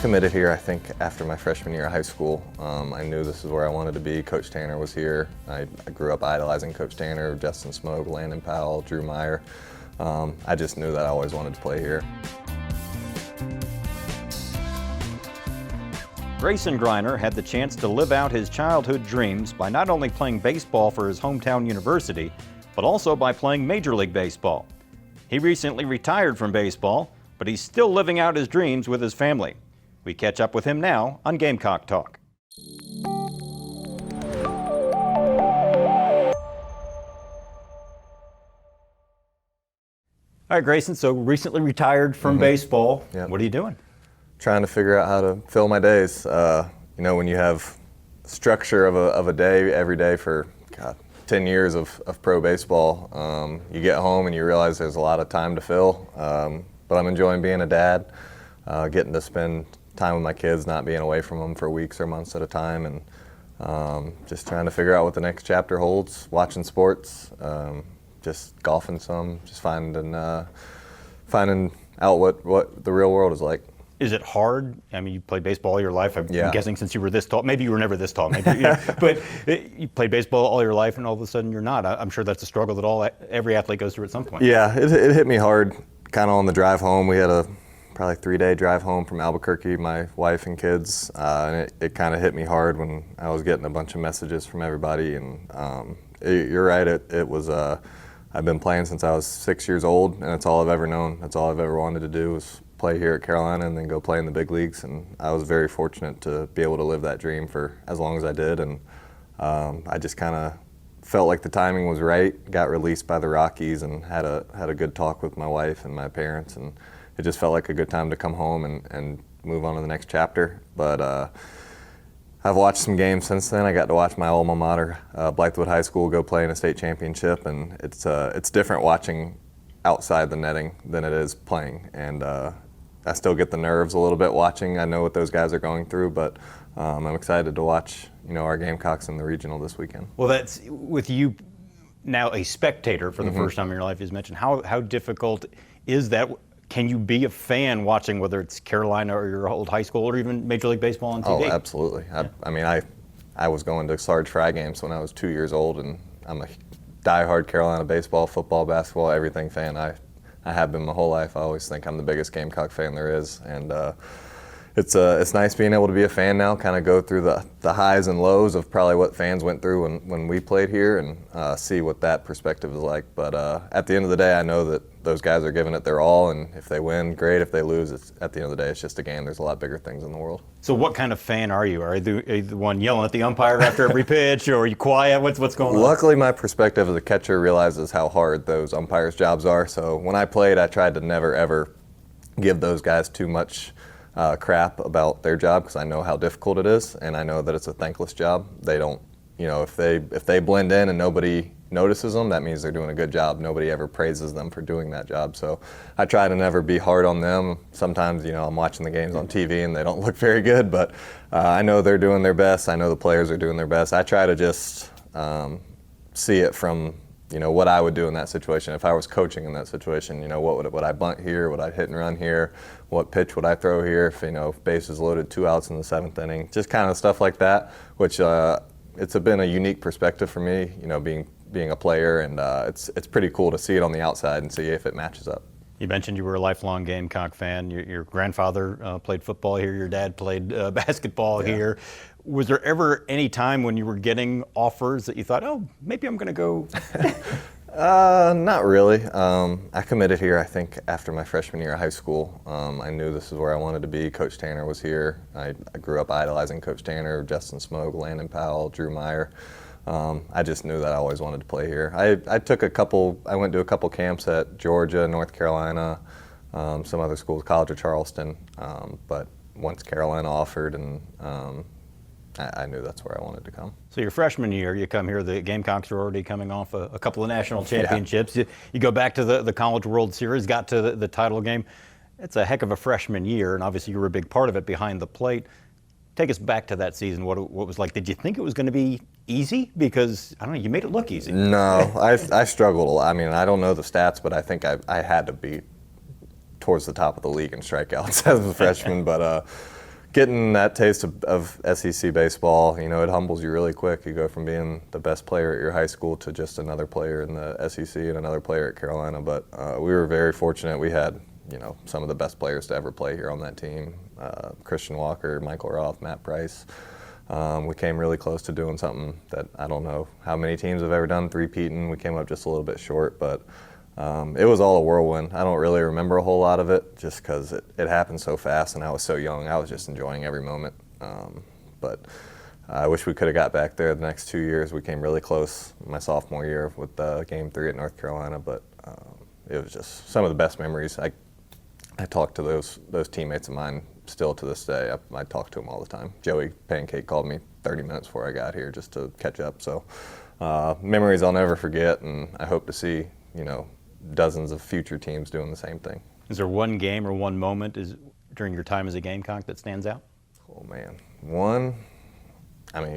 committed here, I think, after my freshman year of high school. I knew this is where I wanted to be. Coach Tanner was here. I grew up idolizing Coach Tanner, Justin Smoke, Landon Powell, Drew Meyer. I just knew that I always wanted to play here. Grayson Greiner had the chance to live out his childhood dreams by not only playing baseball for his hometown university, but also by playing Major League Baseball. He recently retired from baseball, but he's still living out his dreams with his family. We catch up with him now on Gamecock Talk. All right, Grayson, so recently retired from baseball. Yep. What are you doing? Trying to figure out how to fill my days. When you have structure of a day every day for 10 years of pro baseball, you get home and you realize there's a lot of time to fill. But I'm enjoying being a dad, getting to spend time with my kids, not being away from them for weeks or months at a time, and just trying to figure out what the next chapter holds. Watching sports, just golfing some, just finding out what the real world is like. Is it hard? I mean, you played baseball all your life. I'm Yeah. guessing since you were this tall. Maybe you were never this tall. Maybe, but you played baseball all your life, and all of a sudden you're not. I'm sure that's a struggle that every athlete goes through at some point. Yeah, it hit me hard kind of on the drive home. We had a probably 3-day drive home from Albuquerque, my wife and kids, and it kind of hit me hard when I was getting a bunch of messages from everybody. And you're right, it was, I've been playing since I was 6 years old, and that's all I've ever known. That's all I've ever wanted to do was play here at Carolina and then go play in the big leagues. And I was very fortunate to be able to live that dream for as long as I did. And I just kind of felt like the timing was right. Got released by the Rockies and had a good talk with my wife and my parents, and it just felt like a good time to come home and move on to the next chapter. But I've watched some games since then. I got to watch my alma mater, Blythewood High School, go play in a state championship, and it's different watching outside the netting than it is playing. And I still get the nerves a little bit watching. I know what those guys are going through, but I'm excited to watch our Gamecocks in the regional this weekend. Well, that's with you now a spectator for the first time in your life, as mentioned. How difficult is that? Can you be a fan watching, whether it's Carolina or your old high school or even Major League Baseball on TV? Oh, absolutely. Yeah. I was going to Sarge Fry games when I was 2 years old, and I'm a diehard Carolina baseball, football, basketball, everything fan. I have been my whole life. I always think I'm the biggest Gamecock fan there is, and it's nice being able to be a fan now, kind of go through the highs and lows of probably what fans went through when we played here, and see what that perspective is like. But at the end of the day, I know that those guys are giving it their all, and if they win, great. If they lose, at the end of the day, it's just a game. There's a lot bigger things in the world. So what kind of fan are you? Are you the one yelling at the umpire after every pitch, or are you quiet? What's going on? Luckily, my perspective as a catcher realizes how hard those umpires' jobs are. So when I played, I tried to never, ever give those guys too much crap about their job, because I know how difficult it is, and I know that it's a thankless job. They don't, if they blend in and nobody notices them, that means they're doing a good job. Nobody ever praises them for doing that job. So I try to never be hard on them. Sometimes, I'm watching the games on TV and they don't look very good, but I know they're doing their best. I know the players are doing their best. I try to just see it from, what I would do in that situation. If I was coaching in that situation, would I bunt here? Would I hit and run here? What pitch would I throw here? If bases loaded, 2 outs in the 7th inning, just kind of stuff like that, which it's been a unique perspective for me, being a player, and it's pretty cool to see it on the outside and see if it matches up. You mentioned you were a lifelong Gamecock fan. Your grandfather played football here. Your dad played basketball here. Was there ever any time when you were getting offers that you thought, oh, maybe I'm going to go? Not really. I committed here, I think, after my freshman year of high school. I knew this is where I wanted to be. Coach Tanner was here. I grew up idolizing Coach Tanner, Justin Smoke, Landon Powell, Drew Meyer. I just knew that I always wanted to play here. I went to a couple camps at Georgia, North Carolina, some other schools, College of Charleston, but once Carolina offered, and I knew that's where I wanted to come. So your freshman year, you come here, the Gamecocks are already coming off a couple of national championships. Yeah. You go back to the College World Series, got to the title game. It's a heck of a freshman year, and obviously you were a big part of it behind the plate. Take us back to that season, what it was like. Did you think it was going to be easy? Because, I don't know, you made it look easy. No, I struggled a lot. I mean, I don't know the stats, but I think I had to be towards the top of the league in strikeouts as a freshman. But getting that taste of SEC baseball, you know, it humbles you really quick. You go from being the best player at your high school to just another player in the SEC and another player at Carolina. But we were very fortunate. We had, you know, some of the best players to ever play here on that team. Christian Walker, Michael Roth, Matt Price. We came really close to doing something that I don't know how many teams have ever done, three-peating. We came up just a little bit short, but it was all a whirlwind. I don't really remember a whole lot of it just because it happened so fast and I was so young. I was just enjoying every moment. But I wish we could have got back there the next 2 years. We came really close my sophomore year with Game 3 at North Carolina, but it was just some of the best memories. I talk to those teammates of mine still to this day. I talk to them all the time. Joey Pancake called me 30 minutes before I got here just to catch up. So memories I'll never forget, and I hope to see, you know, dozens of future teams doing the same thing. Is there one game or one moment during your time as a Gamecock that stands out? Oh man,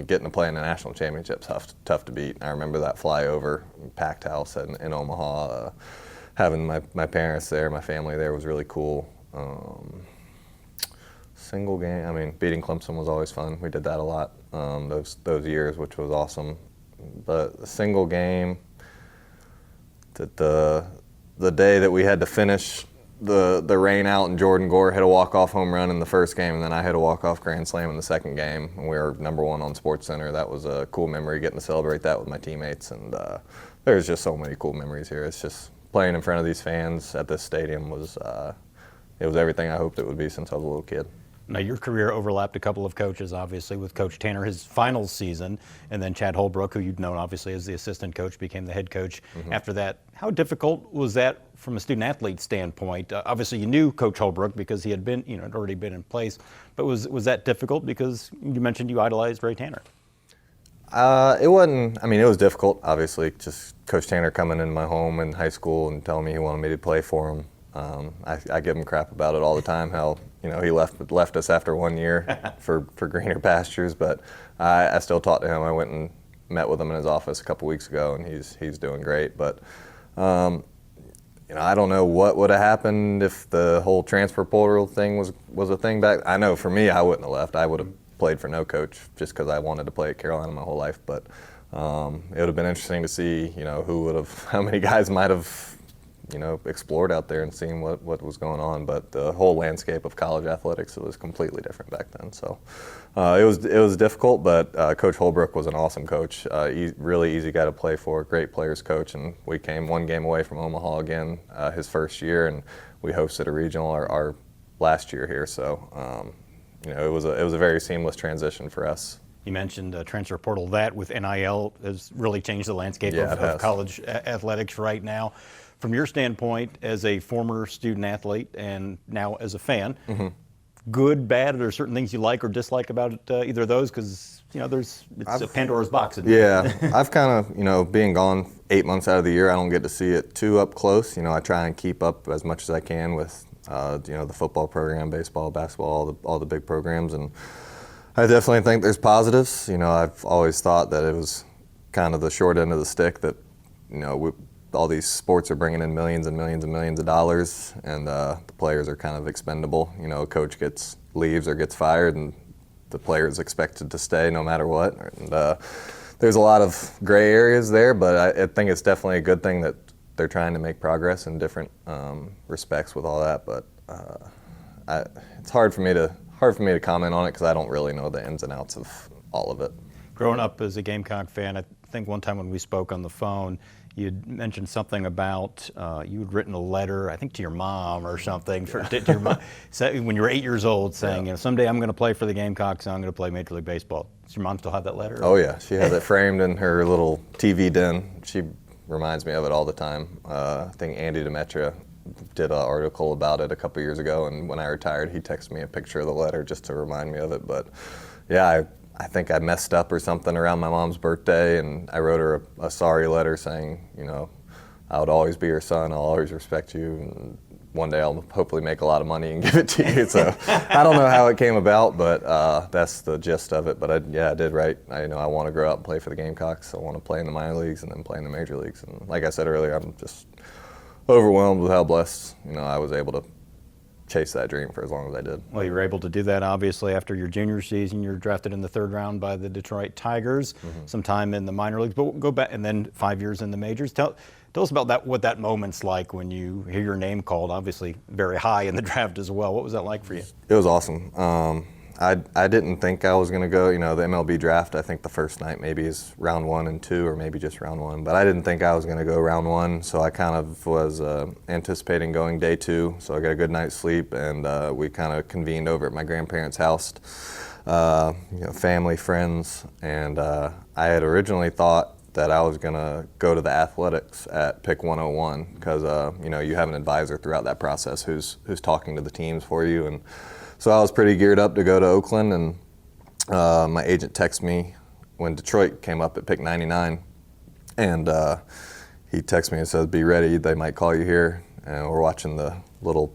getting to play in the national championship, tough to beat. I remember that flyover, packed house in Omaha. Having my parents there, my family there was really cool. Single game, beating Clemson was always fun. We did that a lot those years, which was awesome. But the single game, that the day that we had to finish the rain out and Jordan Gore hit a walk-off home run in the first game, and then I hit a walk-off grand slam in the second game, and we were #1 on SportsCenter. That was a cool memory, getting to celebrate that with my teammates, and there's just so many cool memories here. It's just playing in front of these fans at this stadium was everything I hoped it would be since I was a little kid. Now, your career overlapped a couple of coaches, obviously, with Coach Tanner, his final season, and then Chad Holbrook, who you'd known, obviously, as the assistant coach, became the head coach after that. How difficult was that from a student-athlete standpoint? Obviously, you knew Coach Holbrook because he had been, had already been in place, but was that difficult because you mentioned you idolized Ray Tanner? It wasn't, it was difficult, obviously, just Coach Tanner coming into my home in high school and telling me he wanted me to play for him. I give him crap about it all the time, how he left us after 1 year for greener pastures, but I still talked to him. I went and met with him in his office a couple weeks ago, and he's doing great. But I don't know what would have happened if the whole transfer portal thing was a thing back. I know for me, I wouldn't have left. I would have played for no coach just because I wanted to play at Carolina my whole life. But it would have been interesting to see, how many guys might have explored out there and seen what was going on. But the whole landscape of college athletics was completely different back then. So it was difficult, but Coach Holbrook was an awesome coach. Really easy guy to play for, great players coach. And we came 1 game away from Omaha again his first year, and we hosted a regional our last year here. So it was a very seamless transition for us. You mentioned transfer portal. That with NIL has really changed the landscape of college athletics right now. From your standpoint, as a former student athlete and now as a fan, good, bad, are there certain things you like or dislike about either of those? Because it's a Pandora's box. Yeah, I've kind of being gone 8 months out of the year, I don't get to see it too up close. I try and keep up as much as I can with the football program, baseball, basketball, all the big programs, and I definitely think there's positives. I've always thought that it was kind of the short end of the stick that all these sports are bringing in millions and millions and millions of dollars, and the players are kind of expendable. A coach leaves or gets fired, and the player is expected to stay no matter what. And there's a lot of gray areas there, but I think it's definitely a good thing that they're trying to make progress in different respects with all that. But it's hard for me to comment on it because I don't really know the ins and outs of all of it. Growing up as a Gamecock fan, I think one time when we spoke on the phone, you'd mentioned something about you had written a letter, I think to your mom or something, to your mom, when you were 8 years old, saying, someday I'm going to play for the Gamecocks and I'm going to play Major League Baseball. Does your mom still have that letter? Oh yeah, she has it framed in her little TV den. She reminds me of it all the time. I think Andy Demetra did an article about it a couple years ago, and when I retired, he texted me a picture of the letter just to remind me of it. But yeah, I think I messed up or something around my mom's birthday, and I wrote her a sorry letter saying, I would always be your son, I'll always respect you, and one day I'll hopefully make a lot of money and give it to you. So I don't know how it came about, but that's the gist of it. But I did write, I want to grow up and play for the Gamecocks. I want to play in the minor leagues and then play in the major leagues. And like I said earlier, I'm just overwhelmed with how blessed, I was able to chase that dream for as long as I did. Well, you were able to do that, obviously, after your junior season. You're drafted in the 3rd round by the Detroit Tigers, some time in the minor leagues, but we'll go back, and then 5 years in the majors. Tell us about that. What that moment's like when you hear your name called, obviously very high in the draft as well. What was that like for you? It was awesome. I didn't think I was going to go. You know, the MLB draft, I think the first night maybe is round 1 and 2, or maybe just round 1. But I didn't think I was going to go round 1, so I kind of was anticipating going day 2. So I got a good night's sleep, and we kind of convened over at my grandparents' house, family, friends, and I had originally thought that I was going to go to the athletics at pick 101 because, you have an advisor throughout that process who's talking to the teams for you. And so I was pretty geared up to go to Oakland, and my agent texted me when Detroit came up at pick 99, and he texted me and said, "Be ready, they might call you here." And we're watching the little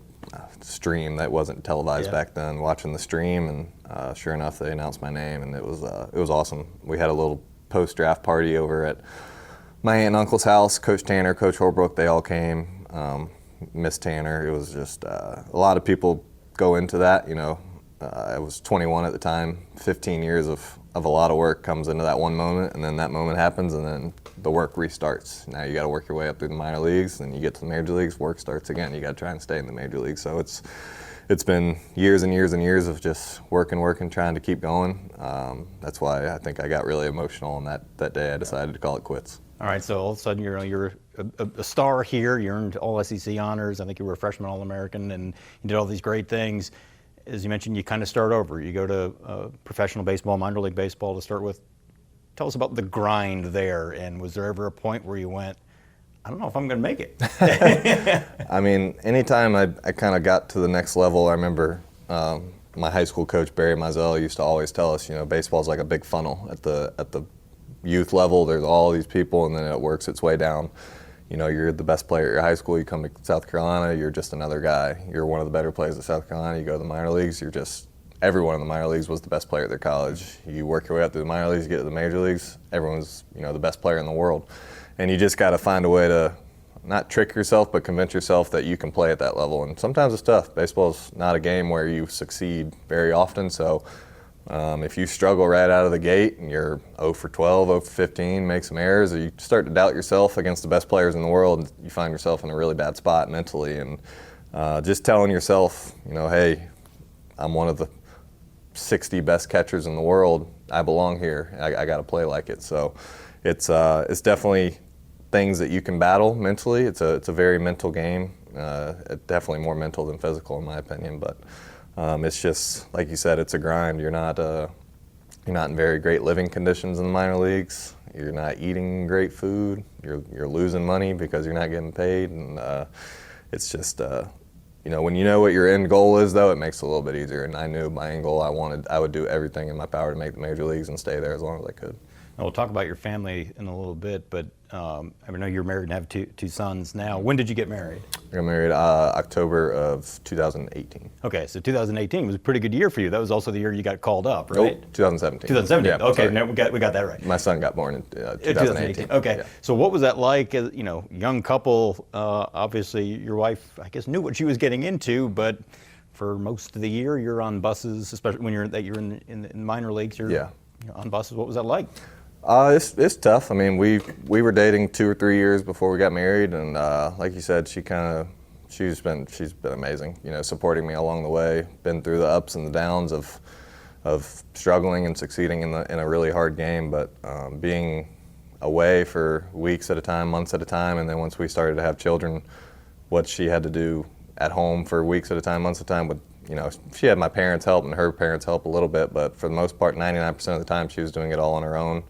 stream that wasn't televised back then, watching the stream, and sure enough, they announced my name, and it was awesome. We had a little post-draft party over at my aunt and uncle's house. Coach Tanner, Coach Holbrook, they all came. Miss Tanner, it was just a lot of people go into that, I was 21 at the time. 15 years of a lot of work comes into that one moment, and then that moment happens, and then the work restarts. Now you got to work your way up through the minor leagues, and you get to the major leagues, work starts again. You got to try and stay in the major leagues. So it's been years and years and years of just working, trying to keep going. That's why I think I got really emotional on that day. I decided to call it quits. All right, so all of a sudden you're a star here. You earned all SEC honors. I think you were a freshman All-American, and you did all these great things. As you mentioned, you kind of start over. You go to professional baseball, minor league baseball to start with. Tell us about the grind there, and was there ever a point where you went, I don't know if I'm going to make it? I mean, anytime I kind of got to the next level, I remember my high school coach, Barry Mizell, used to always tell us, baseball's like a big funnel. At the youth level, there's all these people, and then it works its way down. You're the best player at your high school, you come to South Carolina, you're just another guy. You're one of the better players at South Carolina, you go to the minor leagues, everyone in the minor leagues was the best player at their college. You work your way up through the minor leagues, you get to the major leagues, everyone's, the best player in the world. And you just got to find a way to not trick yourself, but convince yourself that you can play at that level. And sometimes it's tough. Baseball's not a game where you succeed very often, so if you struggle right out of the gate and you're 0 for 12, 0 for 15, make some errors, or you start to doubt yourself against the best players in the world, you find yourself in a really bad spot mentally. And just telling yourself, hey, I'm one of the 60 best catchers in the world. I belong here. I got to play like it. So it's definitely things that you can battle mentally. It's a very mental game. Definitely more mental than physical, in my opinion. But it's just, like you said, it's a grind. You're not in very great living conditions in the minor leagues. You're not eating great food. You're losing money because you're not getting paid, and it's just when you know what your end goal is, though, it makes it a little bit easier. And I knew my end goal. I would do everything in my power to make the major leagues and stay there as long as I could. Now, we'll talk about your family in a little bit, but I know you're married and have two sons now. When did you get married? I got married October of 2018. Okay, so 2018 was a pretty good year for you. That was also the year you got called up, right? Oh, 2017. 2017. Yeah, okay, sorry. now we got that right. My son got born in 2018. Okay, Yeah. So what was that like? As, young couple. Obviously, your wife, I guess, knew what she was getting into, but for most of the year, you're on buses, especially when you're in the minor leagues. You're on buses. What was that like? It's tough. I mean, we were dating 2 or 3 years before we got married, and like you said, she's been amazing. Supporting me along the way. Been through the ups and the downs of struggling and succeeding in a really hard game, but being away for weeks at a time, months at a time, and then once we started to have children, what she had to do at home for weeks at a time, months at a time, with she had my parents' help and her parents' help a little bit, but for the most part, 99% of the time, she was doing it all on her own.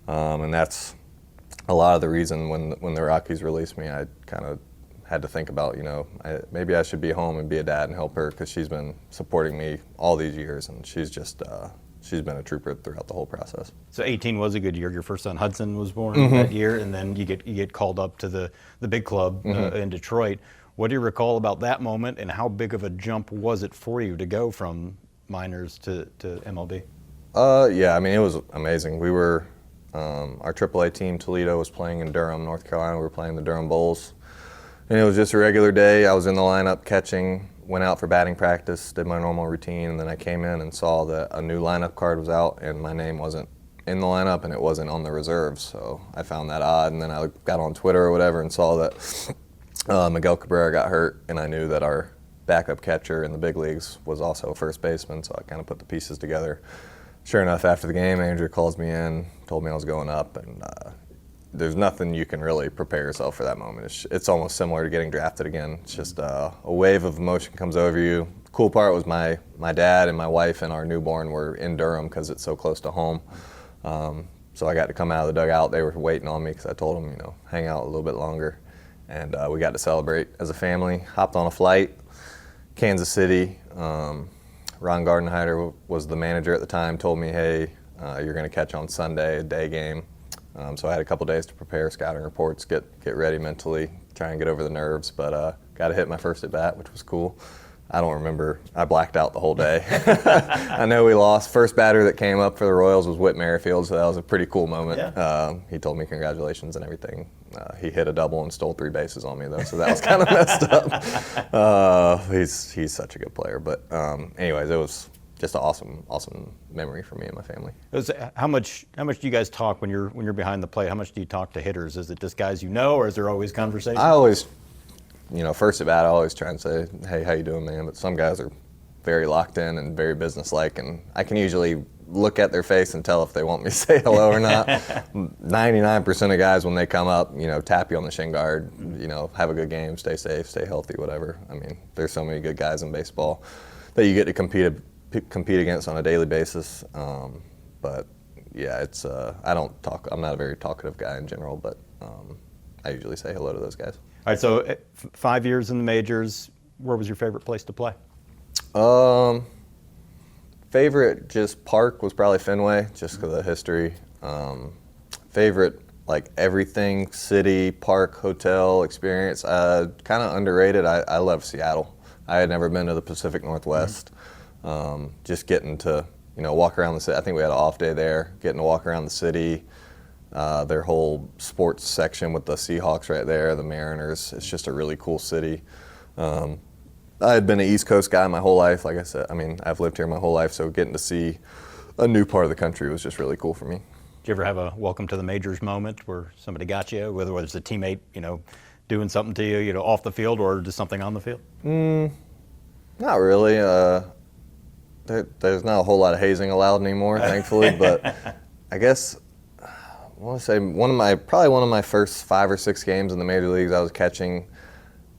And that's a lot of the reason when the Rockies released me, I kind of had to think about, maybe I should be home and be a dad and help her, because she's been supporting me all these years, and she's been a trooper throughout the whole process. So 18 was a good year. Your first son Hudson was born that year, and then you get called up to the big club in Detroit. What do you recall about that moment, and how big of a jump was it for you to go from minors to MLB? Yeah, I mean, it was amazing. We were our AAA team, Toledo, was playing in Durham, North Carolina. We were playing the Durham Bulls, And it was just a regular day. I was in the lineup catching, went out for batting practice, did my normal routine, and then I came in and saw that a new lineup card was out and my name wasn't in the lineup and it wasn't on the reserves. So I found that odd, and then I got on Twitter or whatever and saw that Miguel Cabrera got hurt, and I knew that our backup catcher in the big leagues was also a first baseman, so I kind of put the pieces together. Sure enough, after the game, manager calls me in, told me I was going up, and there's nothing you can really prepare yourself for that moment. It's almost similar to getting drafted again. It's just a wave of emotion comes over you. The cool part was my dad and my wife and our newborn were in Durham because it's so close to home. So I got to come out of the dugout. They were waiting on me because I told them, hang out a little bit longer. And we got to celebrate as a family. Hopped on a flight, Kansas City. Ron Gardenhider was the manager at the time, told me, hey, you're going to catch on Sunday, a day game. So I had a couple days to prepare scouting reports, get ready mentally, try and get over the nerves, but got to hit my first at bat, which was cool. I don't remember. I blacked out the whole day. I know we lost. First batter that came up for the Royals was Whit Merrifield, so that was a pretty cool moment. Yeah. He told me congratulations and everything. He hit a double and stole 3 bases on me, though, so that was kind of messed up. He's such a good player. But anyways, it was just an awesome memory for me and my family. How much do you guys talk when you're behind the plate? How much do you talk to hitters? Is it just guys you know, or is there always conversation? I always, first at bat, I always try and say, hey, how you doing, man? But some guys are very locked in and very businesslike, and I can usually look at their face and tell if they want me to say hello or not. 99% of guys, when they come up, tap you on the shin guard, have a good game, stay safe, stay healthy, whatever. I mean, there's so many good guys in baseball that you get to compete against on a daily basis. But yeah, it's I don't talk. I'm not a very talkative guy in general, but I usually say hello to those guys. All right, so 5 years in the majors. Where was your favorite place to play? Favorite just park was probably Fenway, just because of the history. Favorite, like everything, city, park, hotel experience, kind of underrated. I love Seattle. I had never been to the Pacific Northwest. Just getting to, walk around the city. I think we had an off day there, getting to walk around the city, their whole sports section with the Seahawks right there, the Mariners. It's just a really cool city. I had been an East Coast guy my whole life. Like I said, I've lived here my whole life, so getting to see a new part of the country was just really cool for me. Did you ever have a welcome to the majors moment where somebody got you, whether it's a teammate, doing something to you, off the field, or just something on the field? Not really. There's not a whole lot of hazing allowed anymore, thankfully. But I guess I want to say probably one of my first 5 or 6 games in the major leagues, I was catching,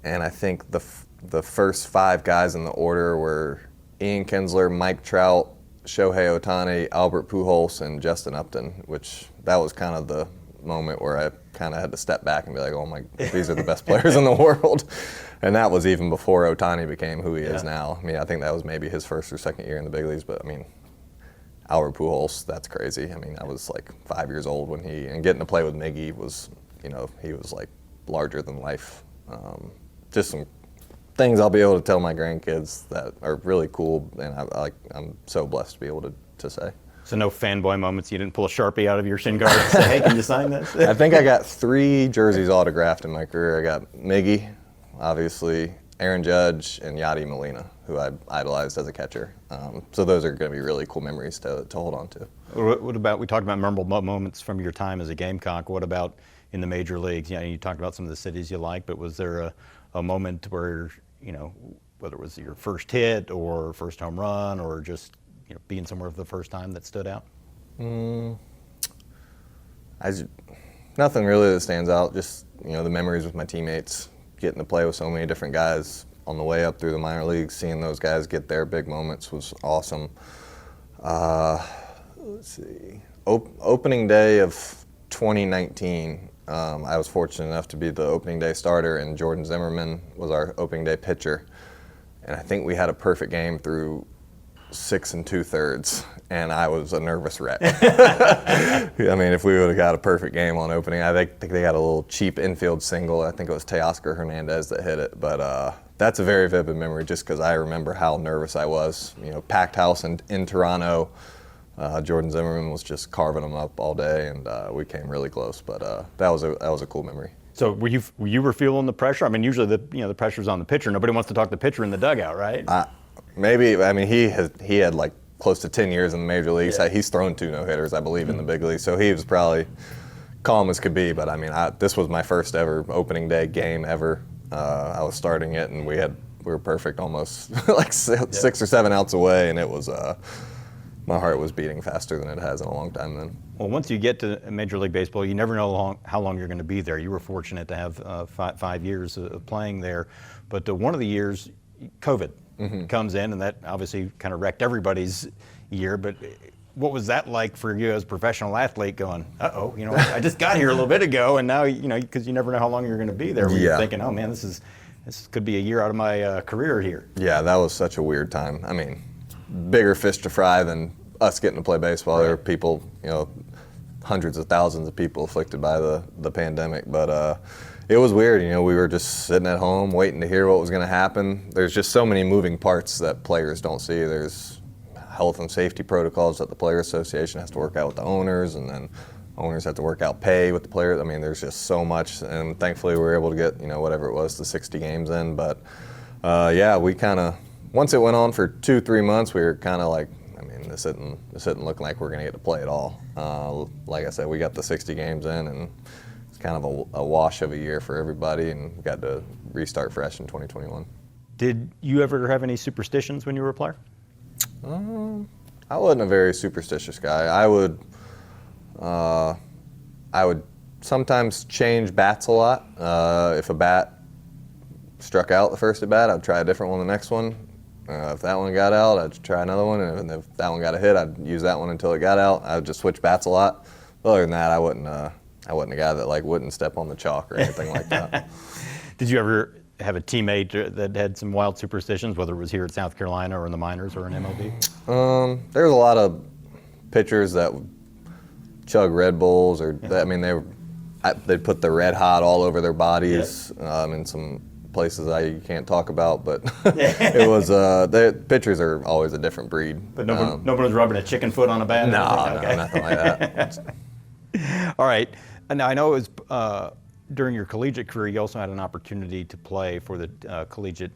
and I think the first 5 guys in the order were Ian Kinsler, Mike Trout, Shohei Ohtani, Albert Pujols, and Justin Upton, which that was kind of the moment where I kind of had to step back and be like, oh my, these are the best players in the world. And that was even before Ohtani became who he is now. I think that was maybe his first or second year in the big leagues, but Albert Pujols, that's crazy. I was like 5 years old when and getting to play with Miggy was, he was like larger than life. Just some things I'll be able to tell my grandkids that are really cool, and I'm so blessed to be able to say. So no fanboy moments? You didn't pull a Sharpie out of your shin guard and say, hey, can you sign this? I think I got 3 jerseys autographed in my career. I got Miggy, obviously, Aaron Judge, and Yadi Molina, who I idolized as a catcher. So those are going to be really cool memories to hold on to. What about, we talked about memorable moments from your time as a Gamecock. What about in the major leagues? You talked about some of the cities you like, but was there a moment where, whether it was your first hit or first home run or just being somewhere for the first time that stood out? Nothing really that stands out. Just the memories with my teammates, getting to play with so many different guys on the way up through the minor leagues, seeing those guys get their big moments was awesome. Let's see. Opening day of 2019, I was fortunate enough to be the opening day starter, and Jordan Zimmerman was our opening day pitcher. And I think we had a perfect game through 6 2/3, and I was a nervous wreck. If we would have got a perfect game on opening, I think they got a little cheap infield single. I think it was Teoscar Hernandez that hit it, but that's a very vivid memory just because I remember how nervous I was. Packed house in Toronto. Jordan Zimmerman was just carving them up all day, and we came really close. But that was a cool memory. So were you feeling the pressure? I mean, usually the pressure's on the pitcher. Nobody wants to talk the pitcher in the dugout, right? Maybe. I mean, he had like close to 10 years in the major leagues. Yeah. He's thrown 2 no-hitters, I believe, in the big league. So he was probably calm as could be. But I mean, this was my first ever opening day game ever. I was starting it, and we were perfect, almost like 6 or 7 outs away, and it was. My heart was beating faster than it has in a long time then. Well, once you get to Major League Baseball, you never know how long you're going to be there. You were fortunate to have 5 years of playing there. But one of the years, COVID comes in, and that obviously kind of wrecked everybody's year. But what was that like for you as a professional athlete going, uh-oh, I just got here a little bit ago, and now, because you never know how long you're going to be there. You're thinking, oh, man, this could be a year out of my career here. Yeah, that was such a weird time. I mean, bigger fish to fry than us getting to play baseball. Right. There were people, hundreds of thousands of people afflicted by the pandemic. But it was weird. We were just sitting at home waiting to hear what was going to happen. There's just so many moving parts that players don't see. There's health and safety protocols that the Player Association has to work out with the owners, and then owners have to work out pay with the players. I mean, there's just so much. And thankfully, we were able to get, whatever it was, the 60 games in. But we kind of, once it went on for 2-3 months, we were kind of like, this isn't looking like we're going to get to play at all. Like I said, we got the 60 games in, and it's kind of a wash of a year for everybody, and got to restart fresh in 2021. Did you ever have any superstitions when you were a player? I wasn't a very superstitious guy. I would sometimes change bats a lot. If a bat struck out the first at bat, I'd try a different one the next one. If that one got out, I'd try another one, and if that one got a hit, I'd use that one until it got out. I'd just switch bats a lot. But other than that, I wasn't a guy that wouldn't step on the chalk or anything like that. Did you ever have a teammate that had some wild superstitions, whether it was here at South Carolina or in the minors or in MLB? There's a lot of pitchers that would chug Red Bulls, or they'd put the Red Hot all over their bodies in some places you can't talk about, but it was the pitchers are always a different breed. But no one was rubbing a chicken foot on a bat? No, nothing like that. All right. Now, I know it was during your collegiate career, you also had an opportunity to play for the collegiate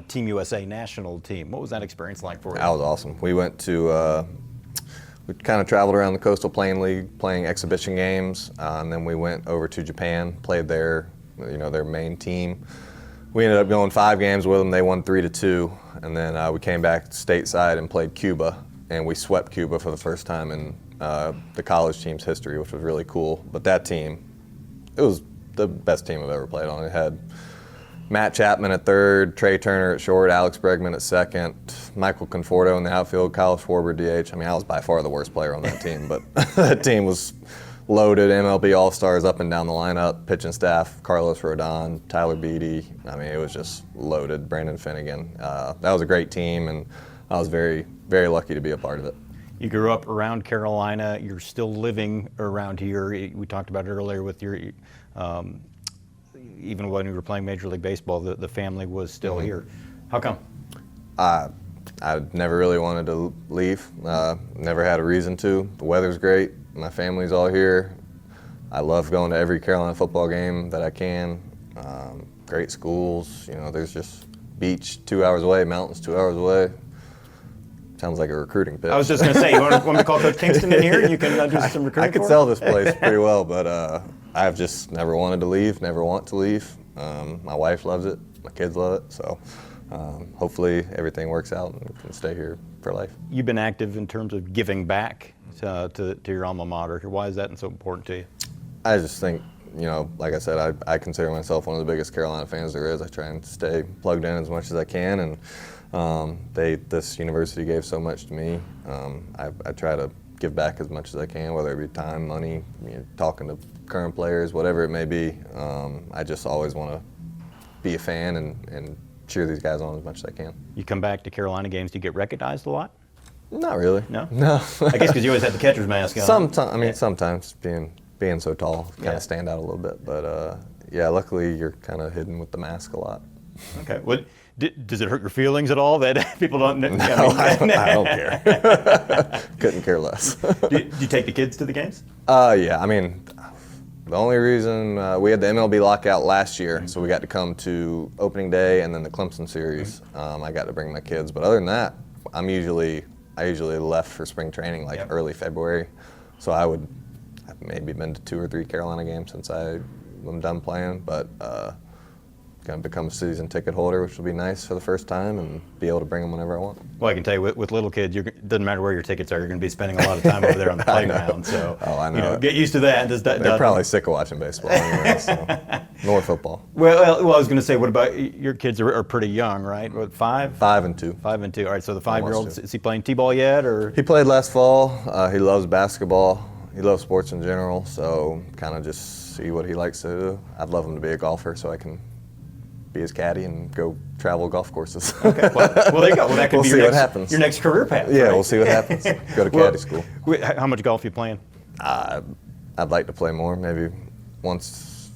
Team USA national team. What was that experience like for you? That was awesome. We went to we kind of traveled around the Coastal Plain League playing exhibition games, and then we went over to Japan, played their main team. We ended up going 5 games with them. They won 3-2, and then we came back stateside and played Cuba, and we swept Cuba for the first time in the college team's history, which was really cool. But that team, it was the best team I've ever played on. It had Matt Chapman at third, Trey Turner at short, Alex Bregman at second, Michael Conforto in the outfield, Kyle Schwarber DH. I was by far the worst player on that team, but that team was loaded. MLB All-Stars up and down the lineup, pitching staff, Carlos Rodon, Tyler Beatty. It was just loaded. Brandon Finnegan. That was a great team, and I was very, very lucky to be a part of it. You grew up around Carolina. You're still living around here. We talked about it earlier with your, even when you were playing Major League Baseball, the family was still here. How come? I never really wanted to leave. Never had a reason to. The weather's great. My family's all here. I love going to every Carolina football game that I can. Great schools. There's just beach 2 hours away, mountains 2 hours away. Sounds like a recruiting pitch. I was just going to say, you want me to call Coach Kingston in here and you can do some recruiting? I could sell this place pretty well, but I've just never wanted to leave, never want to leave. My wife loves it. My kids love it. So hopefully everything works out and we can stay here for life. You've been active in terms of giving back to your alma mater. Why is that so important to you? I just think, like I said, I consider myself one of the biggest Carolina fans there is. I try and stay plugged in as much as I can, and this university gave so much to me. I try to give back as much as I can, whether it be time, money, talking to current players, whatever it may be. I just always want to be a fan and cheer these guys on as much as I can. You come back to Carolina games, do you get recognized a lot? Not really. No? No. I guess because you always had the catcher's mask on. Sometimes being so tall kind of stand out a little bit. But luckily you're kind of hidden with the mask a lot. Okay. Well, does it hurt your feelings at all that people don't know? No, I don't care. Couldn't care less. Do you take the kids to the games? Yeah. The only reason we had the MLB lockout last year, so we got to come to opening day and then the Clemson series. I got to bring my kids, but other than that, I usually left for spring training like early February. So I've maybe been to 2 or 3 Carolina games since I'm done playing, but going to become a season ticket holder, which will be nice for the first time, and be able to bring them whenever I want. Well, I can tell you, with little kids, it doesn't matter where your tickets are, you're going to be spending a lot of time over there on the playground. So, I know. Get used to that. They're probably sick of watching baseball anyway, so. Nor football. Well, I was going to say, what about your kids are pretty young, right? What, 5? 5 and 2. 5 and 2. All right, so the 5-year-old, is he playing T-ball yet? Or? He played last fall. He loves basketball. He loves sports in general, so kind of just see what he likes to do. I'd love him to be a golfer so I can be his caddy and go travel golf courses. Okay, well, there you go. Well, that could be your next career path. Yeah, right? We'll see what happens. Go to caddy school. How much golf are you playing? I'd like to play more, maybe once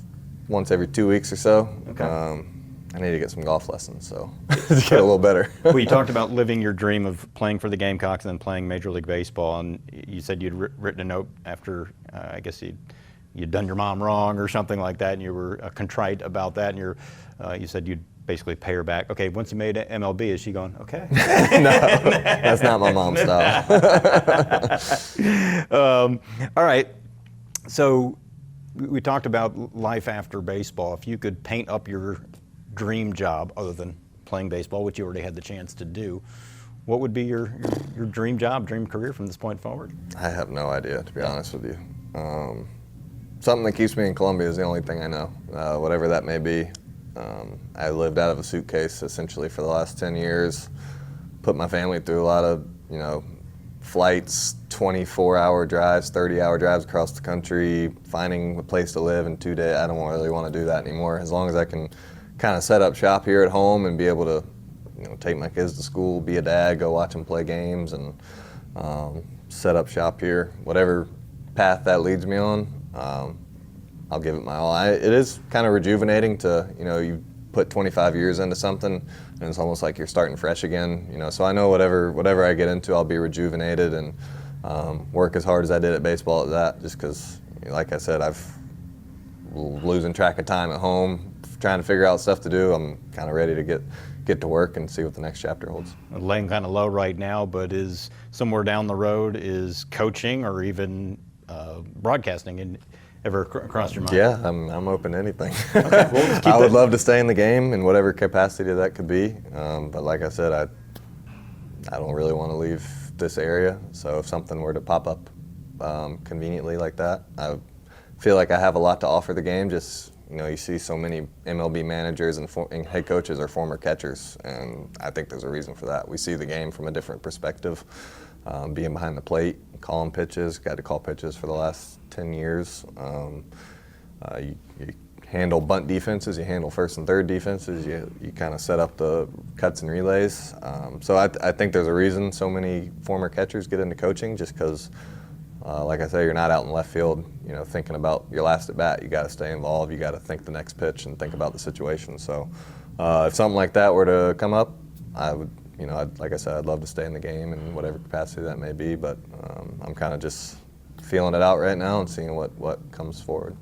every 2 weeks or so. Okay. I need to get some golf lessons, so to get a little better. Well, you talked about living your dream of playing for the Gamecocks and then playing Major League Baseball, and you said you'd written a note after, I guess you'd done your mom wrong or something like that, and you were contrite about that, and you said you'd basically pay her back. Okay, once you made MLB, is she going, okay? No, that's not my mom's style. All right, so we talked about life after baseball. If you could paint up your dream job other than playing baseball, which you already had the chance to do, what would be your dream job, dream career from this point forward? I have no idea, to be honest with you. Something that keeps me in Columbia is the only thing I know, whatever that may be. I lived out of a suitcase essentially for the last 10 years, put my family through a lot of, flights, 24-hour drives, 30-hour drives across the country, finding a place to live in 2 days. I don't really want to do that anymore. As long as I can kind of set up shop here at home and be able to, take my kids to school, be a dad, go watch them play games, and set up shop here. Whatever path that leads me on, I'll give it my all. It is kind of rejuvenating to, you put 25 years into something, and it's almost like you're starting fresh again. So I know whatever I get into, I'll be rejuvenated and work as hard as I did at baseball at that. Just because, like I said, I've losing track of time at home, trying to figure out stuff to do. I'm kind of ready to get to work and see what the next chapter holds. Laying kind of low right now, but is somewhere down the road is coaching or even broadcasting ever crossed your mind? Yeah, I'm open to anything. Okay, well, I would love to stay in the game in whatever capacity that could be. But like I said, I don't really want to leave this area. So if something were to pop up conveniently like that, I feel like I have a lot to offer the game. Just you see so many MLB managers and head coaches are former catchers, and I think there's a reason for that. We see the game from a different perspective. Being behind the plate, calling pitches, got to call pitches for the last 10 years. You handle bunt defenses, you handle first and third defenses, you kind of set up the cuts and relays. So I think there's a reason so many former catchers get into coaching, just because, like I say, you're not out in left field, thinking about your last at bat. You got to stay involved. You got to think the next pitch and think about the situation. So if something like that were to come up, I would. Like I said, I'd love to stay in the game in whatever capacity that may be, but I'm kind of just feeling it out right now and seeing what comes forward.